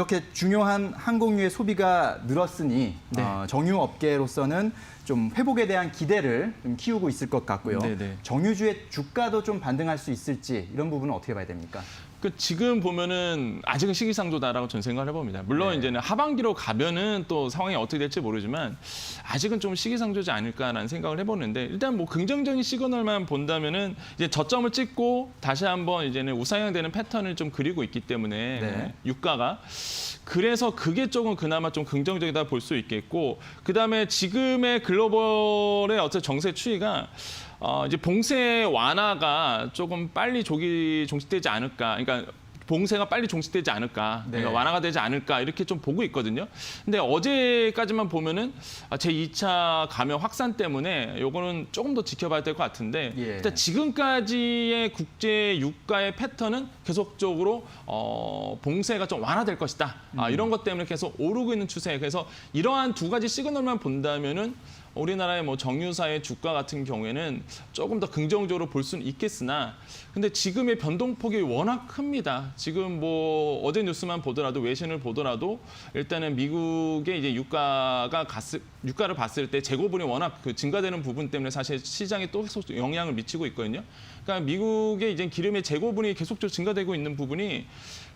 이렇게 중요한 항공유의 소비가 늘었으니 네. 정유업계로서는 좀 회복에 대한 기대를 좀 키우고 있을 것 같고요. 네네. 정유주의 주가도 좀 반등할 수 있을지 이런 부분은 어떻게 봐야 됩니까? 지금 보면은 아직은 시기상조다라고 저는 생각을 해봅니다. 물론 네. 이제는 하반기로 가면은 또 상황이 어떻게 될지 모르지만 아직은 좀 시기상조지 않을까라는 생각을 해보는데 일단 뭐 긍정적인 시그널만 본다면은 이제 저점을 찍고 다시 한번 이제는 우상향되는 패턴을 좀 그리고 있기 때문에 네. 유가가 그래서 그게 조금 그나마 좀 긍정적이다 볼 수 있겠고 그다음에 지금의 글로벌의 어떤 정세 추이가 이제 봉쇄 완화가 조금 빨리 종식되지 않을까. 그러니까 봉쇄가 빨리 종식되지 않을까. 네. 그러니까 완화가 되지 않을까. 이렇게 좀 보고 있거든요. 근데 어제까지만 보면은 제2차 감염 확산 때문에 요거는 조금 더 지켜봐야 될 것 같은데 예. 일단 지금까지의 국제 유가의 패턴은 계속적으로 봉쇄가 좀 완화될 것이다. 이런 것 때문에 계속 오르고 있는 추세. 그래서 이러한 두 가지 시그널만 본다면은 우리나라의 뭐 정유사의 주가 같은 경우에는 조금 더 긍정적으로 볼 수는 있겠으나 근데 지금의 변동폭이 워낙 큽니다. 지금 뭐 어제 뉴스만 보더라도 외신을 보더라도 일단은 미국의 이제 유가를 봤을 때 재고분이 워낙 증가되는 부분 때문에 사실 시장에 또 계속 영향을 미치고 있거든요. 그러니까 미국의 이제 기름의 재고분이 계속적으로 증가되고 있는 부분이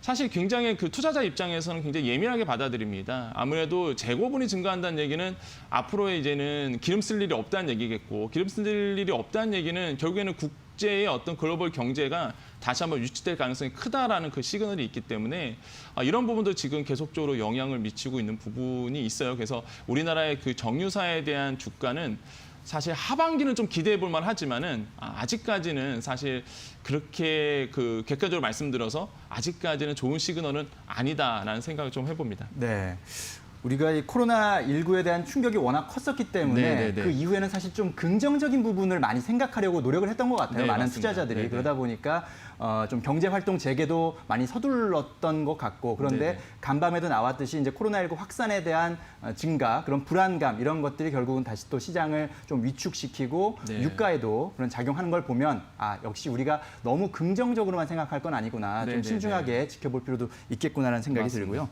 사실 굉장히 투자자 입장에서는 굉장히 예민하게 받아들입니다. 아무래도 재고분이 증가한다는 얘기는 앞으로의 이제는 기름 쓸 일이 없다는 얘기겠고 기름 쓸 일이 없다는 얘기는 결국에는 국제의 어떤 글로벌 경제가 다시 한번 유치될 가능성이 크다라는 그 시그널이 있기 때문에 이런 부분도 지금 계속적으로 영향을 미치고 있는 부분이 있어요. 그래서 우리나라의 그 정유사에 대한 주가는 사실 하반기는 좀 기대해 볼 만하지만은 아직까지는 사실 그렇게 객관적으로 말씀드려서 아직까지는 좋은 시그널은 아니다라는 생각을 좀 해봅니다. 네. 우리가 이 코로나19에 대한 충격이 워낙 컸었기 때문에 네네네. 그 이후에는 사실 좀 긍정적인 부분을 많이 생각하려고 노력을 했던 것 같아요. 네, 많은 맞습니다. 투자자들이. 네네. 그러다 보니까 좀 경제활동 재개도 많이 서둘렀던 것 같고 그런데 네네. 간밤에도 나왔듯이 이제 코로나19 확산에 대한 증가, 그런 불안감 이런 것들이 결국은 다시 또 시장을 좀 위축시키고 네. 유가에도 그런 작용하는 걸 보면 역시 우리가 너무 긍정적으로만 생각할 건 아니구나. 좀 네네네. 신중하게 지켜볼 필요도 있겠구나라는 생각이 맞습니다. 들고요.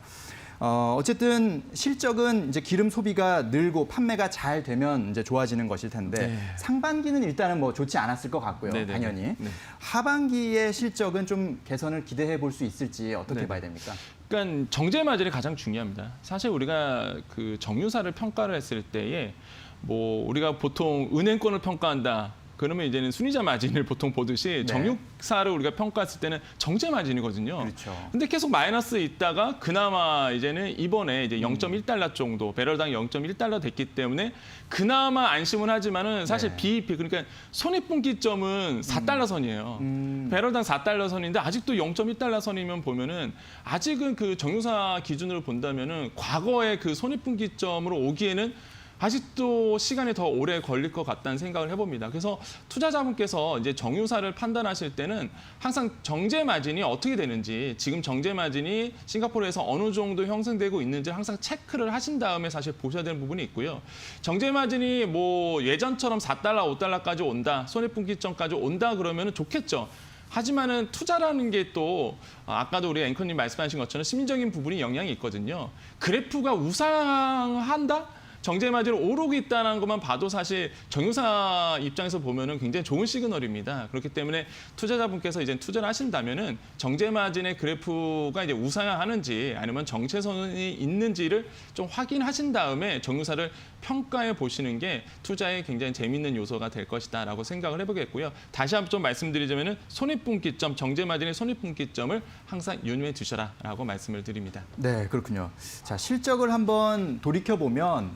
어쨌든 실적은 이제 기름 소비가 늘고 판매가 잘 되면 이제 좋아지는 것일 텐데 네. 상반기는 일단은 뭐 좋지 않았을 것 같고요. 네네네. 당연히. 네. 하반기의 실적은 좀 개선을 기대해 볼 수 있을지 어떻게 네네. 봐야 됩니까? 그러니까 정제 마진이 가장 중요합니다. 사실 우리가 정유사를 평가를 했을 때에 뭐 우리가 보통 은행권을 평가한다. 그러면 이제는 순이자 마진을 보통 보듯이 네. 정유사를 우리가 평가했을 때는 정제 마진이거든요. 그렇죠. 근데 계속 마이너스 있다가 그나마 이제는 이번에 이제 0.1달러 정도 배럴당 0.1달러 됐기 때문에 그나마 안심은 하지만은 사실 네. BEP 그러니까 손익분기점은 4달러 선이에요. 음. 배럴당 4달러 선인데 아직도 0.1달러 선이면 보면은 아직은 그 정유사 기준으로 본다면은 과거의 그 손익분기점으로 오기에는 아직도 시간이 더 오래 걸릴 것 같다는 생각을 해봅니다. 그래서 투자자분께서 이제 정유사를 판단하실 때는 항상 정제 마진이 어떻게 되는지 지금 정제 마진이 싱가포르에서 어느 정도 형성되고 있는지 항상 체크를 하신 다음에 사실 보셔야 되는 부분이 있고요. 정제 마진이 뭐 예전처럼 4달러, 5달러까지 온다, 손익분기점까지 온다 그러면 좋겠죠. 하지만은 투자라는 게 또 아까도 우리 앵커님 말씀하신 것처럼 심리적인 부분이 영향이 있거든요. 그래프가 우상한다? 정제 마진이 오르고 있다는 것만 봐도 사실 정유사 입장에서 보면은 굉장히 좋은 시그널입니다. 그렇기 때문에 투자자분께서 이제 투자를 하신다면은 정제 마진의 그래프가 이제 우상향하는지 아니면 정체선이 있는지를 좀 확인하신 다음에 정유사를 평가해 보시는 게 투자에 굉장히 재미있는 요소가 될 것이다라고 생각을 해보겠고요. 다시 한번 좀 말씀드리자면은 손익분기점, 정제 마진의 손익분기점을 항상 유념해 두셔라라고 말씀을 드립니다. 네, 그렇군요. 자, 실적을 한번 돌이켜 보면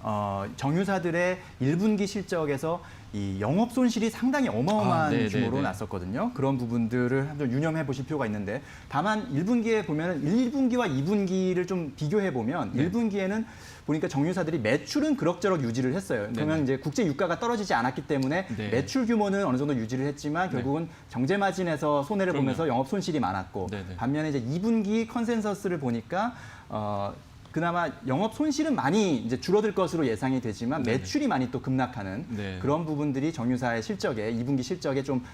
정유사들의 1분기 실적에서 이 영업 손실이 상당히 어마어마한 네네네. 규모로 났었거든요. 그런 부분들을 좀 유념해 보실 필요가 있는데 다만 1분기에 보면은 1분기와 2분기를 좀 비교해 보면 네. 1분기에는 보니까 정유사들이 매출은 그럭저럭 유지를 했어요. 그러면 네네. 이제 국제 유가가 떨어지지 않았기 때문에 네. 매출 규모는 어느 정도 유지를 했지만 결국은 정제 마진에서 손해를 그럼요. 보면서 영업 손실이 많았고 네네. 반면에 이제 2분기 컨센서스를 보니까 그나마 영업 손실은 많이 이제 줄어들 것으로 예상이 되지만 네네. 매출이 많이 또 급락하는 네. 그런 부분들이 정유사의 실적에 2분기 실적에 좀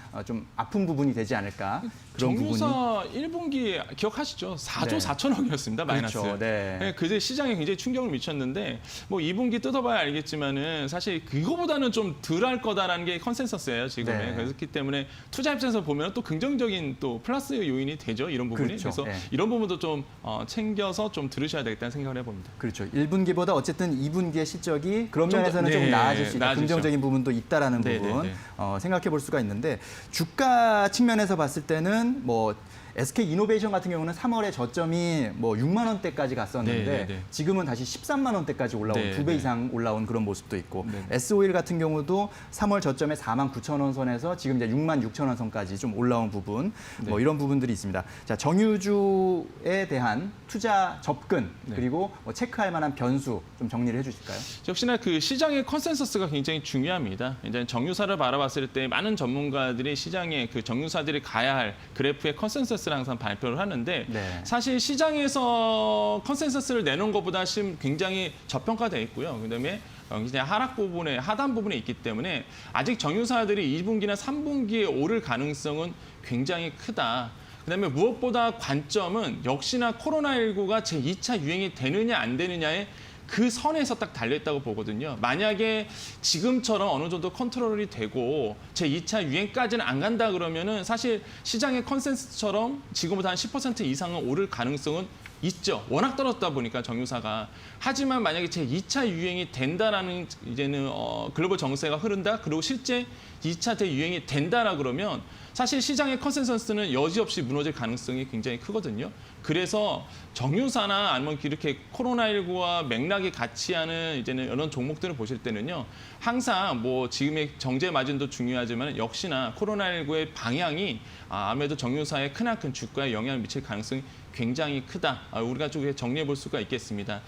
아픈 부분이 되지 않을까 그런 부분이. 정유사 1분기 기억하시죠? 4조 네. 4천억이었습니다. 마이너스. 그렇죠. 네. 그제 시장에 굉장히 충격을 미쳤는데 뭐 2분기 뜯어봐야 알겠지만은 사실 그거보다는 좀 덜 할 거다라는 게 컨센서스예요 지금은. 네. 그렇기 때문에 투자 입장에서 보면 또 긍정적인 또 플러스 요인이 되죠 이런 부분이. 그렇죠. 그래서 네. 이런 부분도 좀 챙겨서 좀 들으셔야 되겠다는 생각을 해봅니다. 그렇죠. 1분기보다 어쨌든 2분기의 실적이 그런 좀 더, 면에서는 네, 좀 나아질 수 있다. 나아지죠. 긍정적인 부분도 있다라는 네, 부분 네, 네. 생각해 볼 수가 있는데 주가 측면에서 봤을 때는 뭐 SK 이노베이션 같은 경우는 3월에 저점이 뭐 6만 원대까지 갔었는데 네, 네, 네. 지금은 다시 13만 원대까지 올라온 네, 2배 네. 이상 올라온 그런 모습도 있고 네. S-오일 같은 경우도 3월 저점에 4만 9천 원 선에서 지금 이제 6만 6천 원 선까지 좀 올라온 부분 뭐 네. 이런 부분들이 있습니다. 자, 정유주에 대한 투자 접근 네. 그리고 뭐 체크할 만한 변수 좀 정리를 해주실까요? 역시나 그 시장의 컨센서스가 굉장히 중요합니다. 이제 정유사를 바라봤을 때 많은 전문가들이 시장에 그 정유사들이 가야 할 그래프의 컨센서스를 항상 발표를 하는데 네. 사실 시장에서 컨센서스를 내놓은 것보다 지금 굉장히 저평가돼 있고요. 그다음에 그냥 하락 부분에 하단 부분에 있기 때문에 아직 정유사들이 2분기나 3분기에 오를 가능성은 굉장히 크다. 그다음에 무엇보다 관점은 역시나 코로나19가 제2차 유행이 되느냐 안 되느냐에 그 선에서 딱 달려있다고 보거든요. 만약에 지금처럼 어느 정도 컨트롤이 되고 제2차 유행까지는 안 간다 그러면은 사실 시장의 컨센서스처럼 지금보다 한 10% 이상은 오를 가능성은 있죠. 워낙 떨어졌다 보니까 정유사가. 하지만 만약에 제2차 유행이 된다라는 이제는 글로벌 정세가 흐른다. 그리고 실제 2차 대유행이 된다라 그러면 사실 시장의 컨센서스는 여지없이 무너질 가능성이 굉장히 크거든요. 그래서 정유사나 아니면 이렇게 코로나19와 맥락이 같이 하는 이제는 이런 종목들을 보실 때는요. 항상 뭐 지금의 정제 마진도 중요하지만 역시나 코로나19의 방향이 아무래도 정유사의 크나큰 주가에 영향을 미칠 가능성이 굉장히 크다. 우리가 좀 정리해 볼 수가 있겠습니다.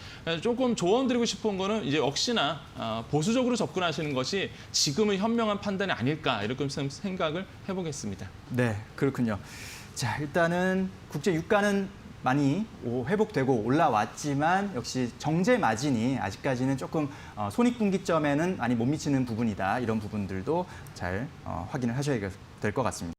조금 조언드리고 싶은 거는 이제 역시나 보수적으로 접근하시는 것이 지금은 현명한 판단이 아닐까 이렇게 좀 생각을 해보겠습니다. 네, 그렇군요. 자, 일단은 국제 유가는 많이 회복되고 올라왔지만 역시 정제 마진이 아직까지는 조금 손익분기점에는 많이 못 미치는 부분이다. 이런 부분들도 잘 확인을 하셔야 될 것 같습니다.